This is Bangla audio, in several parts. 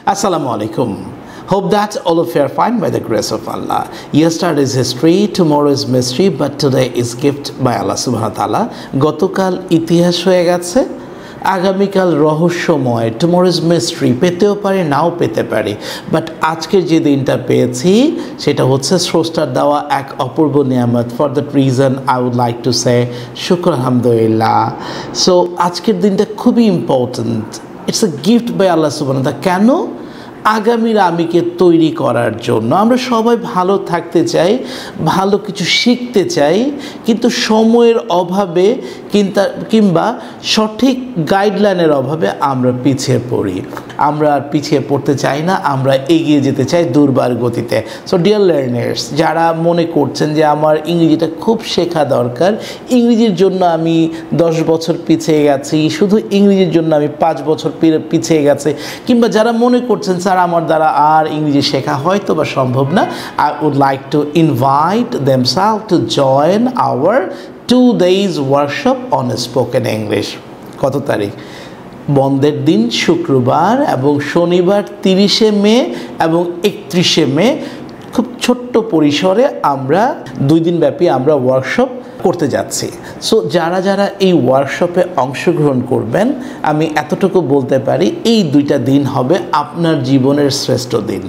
Assalamu alaikum. Hope that all of you are fine by the grace of Allah. Yesterday is history, tomorrow is mystery, but today is gift by Allah subhanahu wa ta'ala. গতকাল ইতিহাস হয়ে গেছে, আগামীকাল রহস্যময়, tomorrow is mystery, পেতেও পারি নাও পেতে পারি, বাট আজকের যে দিনটা পেয়েছি সেটা হচ্ছে স্রষ্টার দেওয়া এক অপূর্ব নিয়ামত। For that reason I would like to say শুকর আলহামদুলিল্লাহ। সো আজকের দিনটা খুবই important. It's a gift by Allah সুবহানাহু ওয়া তাআলা। কেন? আগামীর আমিকে তৈরি করার জন্য। আমরা সবাই ভালো থাকতে চাই, ভালো কিছু শিখতে চাই, কিন্তু সময়ের অভাবে কিংবা সঠিক গাইডলাইনের অভাবে আমরা পিছিয়ে পড়ি। আমরা আর পিছিয়ে পড়তে চাই না, আমরা এগিয়ে যেতে চাই দুর্বার গতিতে। সো ডিয়ার লার্নার্স, যারা মনে করছেন যে আমার ইংরেজিটা খুব শেখা দরকার, ইংরেজির জন্য আমি 10 বছর পিছিয়ে গেছি, শুধু ইংরেজির জন্য আমি 5 বছর পিছিয়ে গেছি, কিংবা যারা মনে করছেন স্যার আমার দ্বারা আর ইংরেজি শেখা হয়তো বা সম্ভব না, I would like to invite themselves to join our 2 days workshop on spoken English. কত তারিখ? বন্ধের দিন শুক্রবার এবং শনিবার 30শে মে এবং 31শে মে খুব ছোট্ট পরিসরে আমরা 2 দিন ব্যাপী আমরা ওয়ার্কশপ করতে যাচ্ছি। সো যারা যারা এই ওয়ার্কশপে অংশগ্রহণ করবেন, আমি এতটুকু বলতে পারি এই 2টা দিন হবে আপনার জীবনের শ্রেষ্ঠ দিন।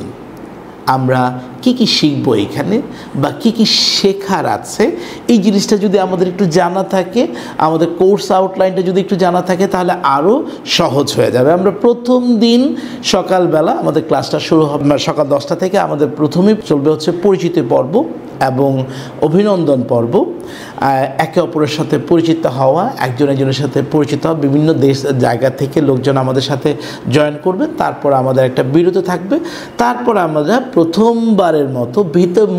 আমরা কি কি শিখবো এখানে বা কি কি শেখার আছে, এই জিনিসটা যদি আমাদের একটু জানা থাকে, আমাদের কোর্স আউটলাইনটা যদি একটু জানা থাকে, তাহলে আরও সহজ হয়ে যাবে। আমরা প্রথম দিন সকালবেলা আমাদের ক্লাসটা শুরু হবে সকাল 10টা থেকে। আমাদের প্রথমেই চলবে হচ্ছে পরিচিতি পর্ব এবং অভিনন্দন পর্ব। একে অপরের সাথে পরিচিত হওয়া, একজন একজনের সাথে পরিচিত হওয়া, বিভিন্ন জায়গা থেকে লোকজন আমাদের সাথে জয়েন করবে। তারপর আমাদের একটা বিরতি থাকবে। তারপর আমরা প্রথমবারের মতো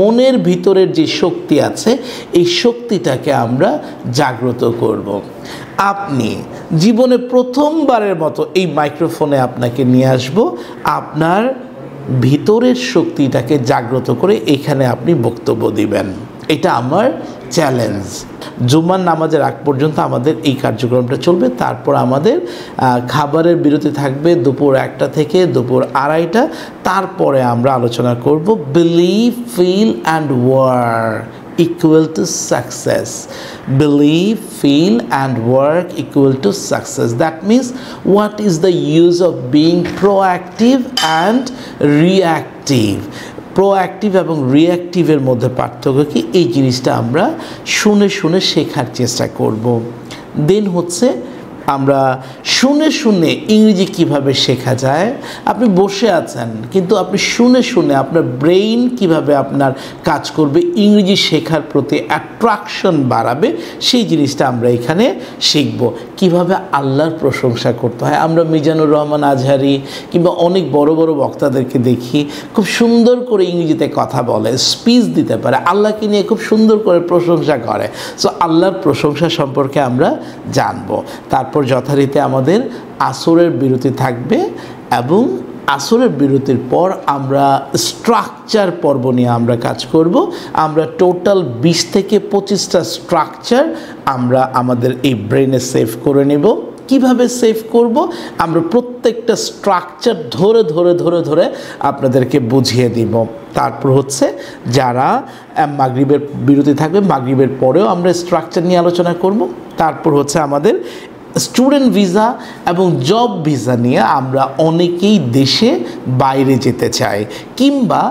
মনের ভিতরের যে শক্তি আছে, এই শক্তিটাকে আমরা জাগ্রত করব। আপনি জীবনে প্রথমবারের মতো এই মাইক্রোফোনে আপনাকে নিয়ে আসব, আপনার ভিতরের শক্তিটাকে জাগ্রত করে এখানে আপনি বক্তব্য দিবেন। এটা আমার চ্যালেঞ্জ। জুমার নামাজের আগ পর্যন্ত আমাদের এই কার্যক্রমটা চলবে। তারপর আমাদের খাবারের বিরতি থাকবে দুপুর 1টা থেকে দুপুর 2:30টা। তারপরে আমরা আলোচনা করব believe, feel and work equal to success. Believe, feel and work equal to success. That means what is the use of being proactive and reactive? Proactive এবং রিঅ্যাক্টিভের মধ্যে পার্থক্য কি, এই জিনিসটা আমরা শুনে শুনে শেখার চেষ্টা করব। দেন হচ্ছে আমরা শুনে শুনে ইংরেজি কিভাবে শেখা যায়। আপনি বসে আছেন কিন্তু আপনি শুনে শুনে আপনার ব্রেইন কিভাবে আপনার কাজ করবে, ইংরেজি শেখার প্রতি অ্যাট্রাকশন বাড়াবে, সেই জিনিসটা আমরা এখানে শিখব। কিভাবে আল্লাহর প্রশংসা করতে হয়। আমরা মিজানুর রহমান আজহারি কিংবা অনেক বড় বড় বক্তাদেরকে দেখি খুব সুন্দর করে ইংরেজিতে কথা বলে, স্পিচ দিতে পারে, আল্লাহকে নিয়ে খুব সুন্দর করে প্রশংসা করে। সো আল্লাহর প্রশংসা সম্পর্কে আমরা জানবো। তারপর যথারীতি আমাদের আসরের বিরতি থাকবে এবং আসরের বিরতির পর আমরা স্ট্রাকচার পর্ব নিয়ে আমরা কাজ করব। আমরা টোটাল 20 থেকে 25টা স্ট্রাকচার আমরা আমাদের এই ব্রেনে সেভ করে নেব। কিভাবে সেভ করব, আমরা প্রত্যেকটা স্ট্রাকচার ধরে ধরে ধরে ধরে আপনাদেরকে বুঝিয়ে দিব। তারপর হচ্ছে যারা মাগরিবের বিরতি থাকবে, মাগরিবের পরেও আমরা স্ট্রাকচার নিয়ে আলোচনা করব। তারপর হচ্ছে আমাদের স্টুডেন্ট ভিসা এবং জব ভিসা নিয়ে আমরা অনেকেই দেশে বাইরে যেতে চাই, কিংবা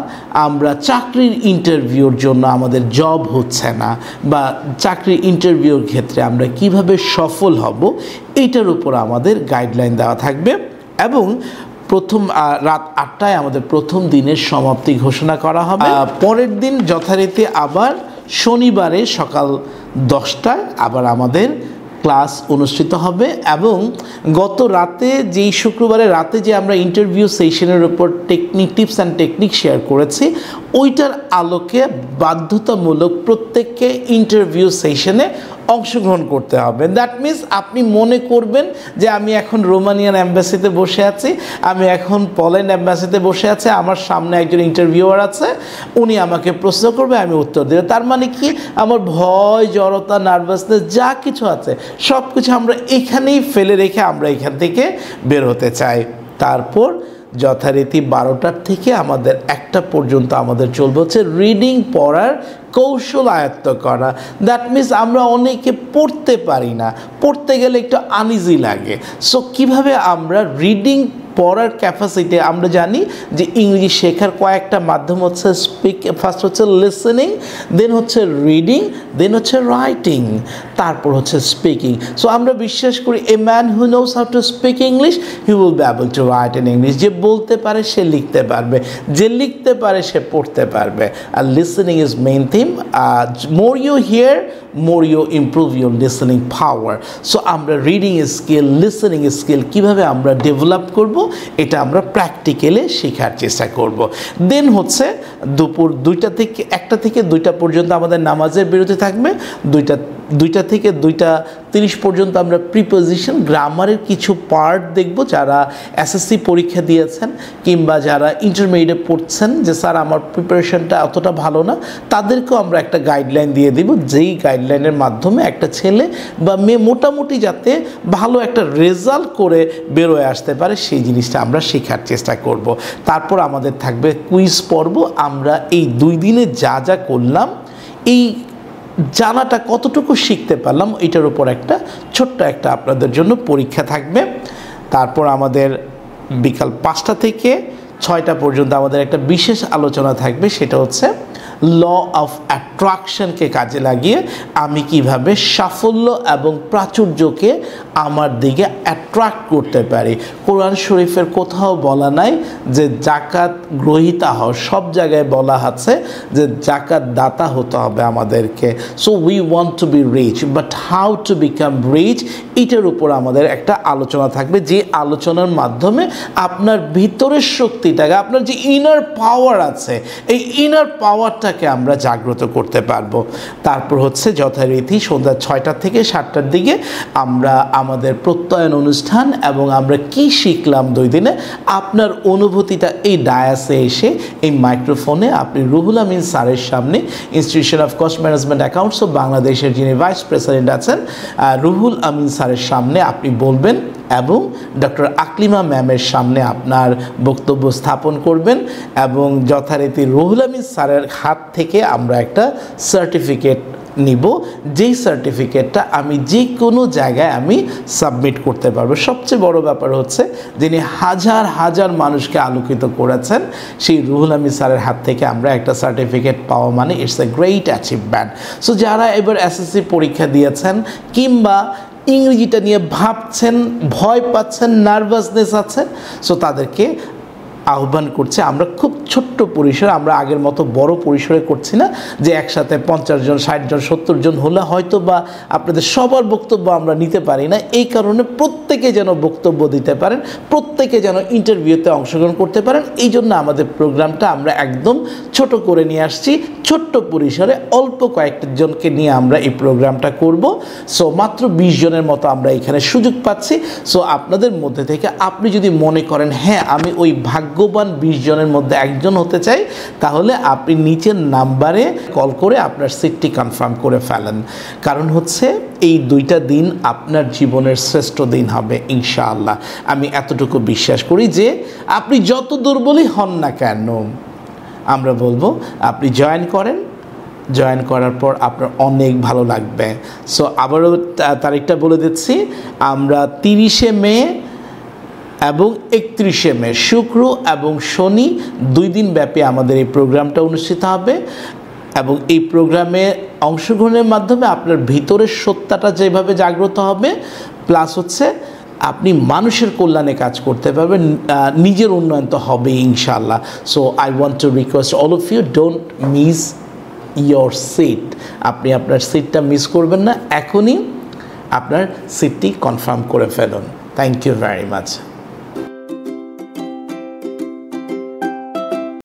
আমরা চাকরির ইন্টারভিউর জন্য আমাদের জব হচ্ছে না, বা চাকরির ইন্টারভিউর ক্ষেত্রে আমরা কিভাবে সফল হব, এইটার উপর আমাদের গাইডলাইন দেওয়া থাকবে। এবং রাত 8টায় আমাদের প্রথম দিনের সমাপ্তি ঘোষণা করা হবে। পরের দিন যথারীতি আবার শনিবারে সকাল 10টায় আবার আমাদের ক্লাস অনুষ্ঠিত হবে। এবং গত রাতে যেই শুক্রবারের রাতে যে আমরা ইন্টারভিউ সেশনের উপর টিপস অ্যান্ড টেকনিক শেয়ার করেছি, ওইটার আলোকে বাধ্যতামূলক প্রত্যেককে ইন্টারভিউ সেশনে অংশগ্রহণ করতে হবে। দ্যাট মিনস আপনি মনে করবেন যে আমি এখন রোমানিয়ান অ্যাম্বাসিতে বসে আছি, আমি এখন পোল্যান্ড অ্যাম্বাসিতে বসে আছি, আমার সামনে একজন ইন্টারভিউয়ার আছে, উনি আমাকে প্রশ্ন করবে, আমি উত্তর দেব। তার মানে কি, আমার ভয়, জড়তা, নার্ভাসনেস যা কিছু আছে সব কিছু আমরা এখানেই ফেলে রেখে আমরা এখান থেকে বের হতে চাই। তারপর যথারীতি 12টার থেকে আমাদের 1টা পর্যন্ত আমাদের চলবে হচ্ছে রিডিং, পড়ার কৌশল আয়ত্ত করা। দ্যাট মিনস আমরা অনেকে পড়তে পারি না, পড়তে গেলে একটু আনইজি লাগে। সো কিভাবে আমরা রিডিং পড়ার ক্যাপাসিটি, আমরা জানি যে ইংরেজি শেখার কয়েকটা মাধ্যম হচ্ছে ফার্স্ট হচ্ছে লিসেনিং, দেন হচ্ছে রিডিং, দেন হচ্ছে রাইটিং, তারপর হচ্ছে স্পিকিং। সো আমরা বিশ্বাস করি a man who knows how to speak English he will be able to write in English. যে বলতে পারে সে লিখতে পারবে, যে লিখতে পারে সে পড়তে পারবে। আর listening is main theme. More you hear, more you improve your listening power. So আমরা রিডিং স্কিল, লিসেনিং স্কিল কীভাবে আমরা ডেভেলপ করব, এটা আমরা প্র্যাকটিক্যালি শেখার চেষ্টা করব। দেন হচ্ছে দুপুর 1টা থেকে 2টা পর্যন্ত আমাদের নামাজের বিরতি থাকবে। 2টা থেকে 2:30 পর্যন্ত আমরা প্রিপোজিশন, গ্রামারের কিছু পার্ট দেখব। যারা এসএসসি পরীক্ষা দিয়েছেন কিংবা যারা ইন্টারমিডিয়েট পড়ছেন যে স্যার আমার প্রিপারেশনটা অতটা ভালো না, তাদেরকেও আমরা একটা গাইডলাইন দিয়ে দিব, যেই গাইডলাইনের মাধ্যমে একটা ছেলে বা মেয়ে মোটামুটি যাতে ভালো একটা রেজাল্ট করে বেরোয় আসতে পারে সেই জিনিসটা আমরা শেখার চেষ্টা করব। তারপর আমাদের থাকবে কুইজ পর্ব। আমরা এই 2 দিনে যা যা করলাম, এই জানাটা কতটুকু শিখতে পারলাম, এটার উপর একটা ছোট্ট একটা আপনাদের জন্য পরীক্ষা থাকবে। তারপর আমাদের বিকাল 5টা থেকে 6টা পর্যন্ত আমাদের একটা বিশেষ আলোচনা থাকবে, সেটা হচ্ছে ল অফ অ্যাট্রাকশনকে কাজে লাগিয়ে আমি কিভাবে সাফল্য এবং প্রাচুর্যকে আমার দিকে অ্যাট্রাক্ট করতে পারি। কোরআন শরীফের কোথাও বলা নাই যে জাকাত গ্রহীতা হও, সব জায়গায় বলা আছে যে জাকাত দাতা হতে হবে আমাদেরকে। So we want to be rich, but how to become rich, এটার উপর আমাদের একটা আলোচনা থাকবে, যে আলোচনার মাধ্যমে আপনার ভিতরের শক্তিটাকে, আপনার যে ইনার পাওয়ার আছে, এই ইনার পাওয়ারটাকে আমরা জাগ্রত করতে পারবো। তারপর হচ্ছে যথারীতি সন্ধ্যা 6টা থেকে 7টার দিকে আমরা আমাদের প্রত্যয়ন অনুষ্ঠান, এবং আমরা কি শিখলাম 2 দিনে, আপনার অনুভূতিটা এই ডায়াসে এসে এই মাইক্রোফোনে আপনি রুহুল আমিন স্যারের সামনে, institution of cost management accounts of বাংলাদেশের যিনি ভাইস প্রেসিডেন্ট আছেন রুহুল আমিন স্যারের সামনে আপনি বলবেন, এবং ডক্টর আকলিমা ম্যামের সামনে আপনার বক্তব্য স্থাপন করবেন, এবং যথারীতি রুহুল আমিন স্যারের হাত থেকে আমরা একটা সার্টিফিকেট নিব, যেই সার্টিফিকেটটা আমি যে কোনো জায়গায় আমি সাবমিট করতে পারবো। সবচেয়ে বড় ব্যাপার হচ্ছে যিনি হাজার হাজার মানুষকে আলোকিত করেছেন, সেই রুহুল আমিন স্যারের হাত থেকে আমরা একটা সার্টিফিকেট পাওয়া মানে it's a great achievement. So যারা এবার এসএসসি পরীক্ষা দিয়েছেন কিংবা ইংরেজিটা নিয়ে ভাবছেন, ভয় পাচ্ছেন, নার্ভাসনেস আছে, সো তাদেরকে আহ্বান করছে আমরা খুব ছোট্ট পরিসরে, আমরা আগের মতো বড় পরিসরে করছি না যে একসাথে 50 জন 60 জন 70 জন হলে হয়তো বা আপনাদের সবার বক্তব্য আমরা নিতে পারি না। এই কারণে প্রত্যেকে যেন বক্তব্য দিতে পারেন, প্রত্যেকে যেন ইন্টারভিউতে অংশগ্রহণ করতে পারেন, এই জন্য আমাদের প্রোগ্রামটা আমরা একদম ছোট করে নিয়ে আসছি। ছোট্ট পরিসরে অল্প কয়েকজনকে নিয়ে আমরা এই প্রোগ্রামটা করব। সো মাত্র 20 জনের মতো আমরা এখানে সুযোগ পাচ্ছি। সো আপনাদের মধ্যে থেকে আপনি যদি মনে করেন হ্যাঁ আমি ওই ভাগ্যবান 20 জনের মধ্যে একজন হতে চাই, তাহলে আপনি নিচের নাম্বারে কল করে আপনার সিটটি কনফার্ম করে ফেলেন। কারণ হচ্ছে এই 2টা দিন আপনার জীবনের শ্রেষ্ঠ দিন হবে ইনশাআল্লাহ। আমি এতটুকু বিশ্বাস করি যে আপনি যত দুর্বলই হন না কেন, আমরা বলবো আপনি জয়েন করেন, জয়েন করার পর আপনার অনেক ভালো লাগবে। সো আবারও তারিখটা বলে দিচ্ছি, আমরা 30শে মে এবং 31শে মে শুক্র এবং শনি 2 দিন ব্যাপী আমাদের এই প্রোগ্রামটা অনুষ্ঠিত হবে, এবং এই প্রোগ্রামে অংশগ্রহণের মাধ্যমে আপনার ভিতরের সত্তাটা যেভাবে জাগ্রত হবে, প্লাস হচ্ছে আপনি মানুষের কল্যাণে কাজ করতে পারবেন, নিজের উন্নয়ন তো হবে ইনশাআল্লাহ। So I want to request all of you, don't miss your seat. আপনি আপনার সিটটা মিস করবেন না, এখনই আপনার সিটটি কনফার্ম করে ফেলুন। Thank you very much.